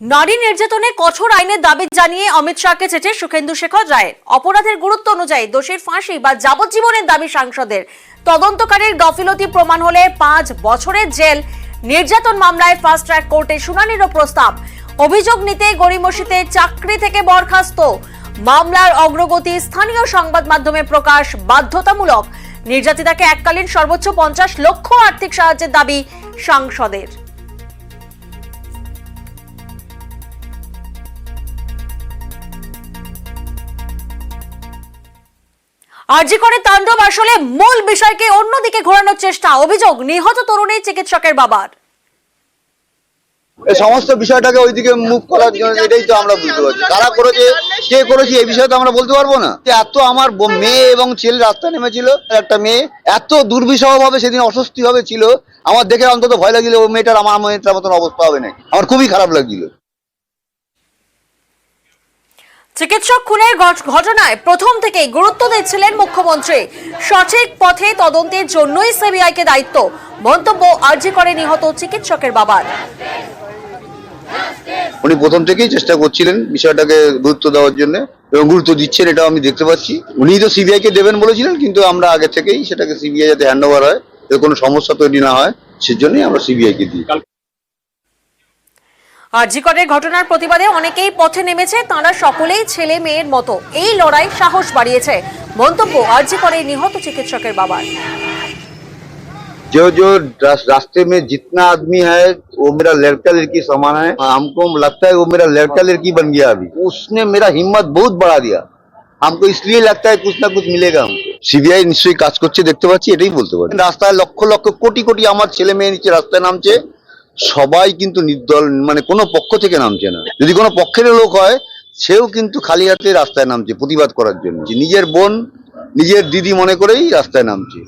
নারী নির্যাতনে কঠোর আইনের দাবি জানিয়ে অমিত শাহকে চিঠি সুখেন্দু শেখর রায়ের। অপরাধের গুরুত্ব অনুযায়ী দোষীর ফাঁসি বা যাবজ্জীবনের দাবি সাংসদের। তদন্তকারীর গাফিলতি প্রমাণ হলে 5 বছরের জেল। নির্যাতন মামলায় ফাস্ট ট্র্যাক কোর্টে শুনানিরও প্রস্তাব। অভিযোগ নিতে গড়িমসিতে চাকরি থেকে বরখাস্ত। মামলার অগ্রগতি স্থানীয় সংবাদ মাধ্যমে প্রকাশ বাধ্যতামূলক। নির্যাতিতাকে এককালীন সর্বোচ্চ 50 লক্ষ আর্থিক সাহায্যের দাবি সাংসদের। আরজি করে তাণ্ডব আসলে মূল বিষয়কে অন্যদিকে ঘোরানোর চেষ্টা। অভিযোগ নিহত তরুণী চিকিৎসকের বাবার। এই সমস্ত বিষয়টাকে ওইদিকে মুভ করার জন্য এটাই তো আমরা বুঝতে পারছি। কারা করেছে, কে করেছে, এই বিষয়ে তো আমরা বলতে পারবো না। এত আমার মেয়ে এবং ছেলে রাস্তায় নেমেছিল, একটা মেয়ে এত দুর্বিষহ ভাবে সেদিন অস্বস্তি ভাবে ছিল, আমার দেখে অন্তত ভয় লাগছিল ও মেয়েটার আমার মেয়েটার মতন অবস্থা হবে না। আমার খুবই খারাপ লাগছিল। চিকিৎসক খুনের ঘটনায় প্রথম থেকেই গুরুত্ব দিচ্ছিলেন মুখ্যমন্ত্রী। সঠিক পথে তদন্তের জন্যই সিবিআইকে দায়িত্ব। মন্তব্য আরজি করে নিহত চিকিৎসকের বাবার। উনি প্রথম থেকেই চেষ্টা করছিলেন বিষয়টাকে গুরুত্ব দেওয়ার জন্য এবং গুরুত্ব দিচ্ছেন, এটাও আমি দেখতে পাচ্ছি। উনি তো সিবিআই কে দেবেন বলেছিলেন, কিন্তু আমরা আগে থেকেই সেটাকে সিবিআই যাতে হ্যান্ড ওভার হয়, কোনো সমস্যা তৈরি না হয়, সেজন্যই আমরা সিবিআই কে দিই। আরজি করের ঘটনার প্রতিবাদে অনেকেই পথে নেমেছে। তারা সকলেই ছেলে মেয়ের মতো। এই লড়াই সাহস বাড়িয়েছে। মন্তব্য আরজি করে নিহত চিকিৎসকের বাবার। जो रास्ते में जितना आदमी है वो मेरा लड़का लड़की समान है। हमको लगता है वो मेरा लड़का लड़की बन गया। अभी उसने मेरा हिम्मत बहुत बढ़ा दिया। हमको इसलिए लगता है कुछ ना कुछ मिलेगा हमको। सीबीआई निश्चयই কাজ করছে, দেখতে পাচ্ছি, এটাই বলতে পারি। রাস্তায় লক্ষ লক্ষ কোটি কোটি আমার ছেলে মেয়ে নিচে রাস্তায় নামছে, সবাই কিন্তু নির্দল, মানে কোনো পক্ষ থেকে নামছে না। যদি কোনো পক্ষের লোক হয় সেও কিন্তু খালি হাতে রাস্তায় নামছে প্রতিবাদ করার জন্য। নিজের বোন, নিজের দিদি মনে করেই রাস্তায় নামছে।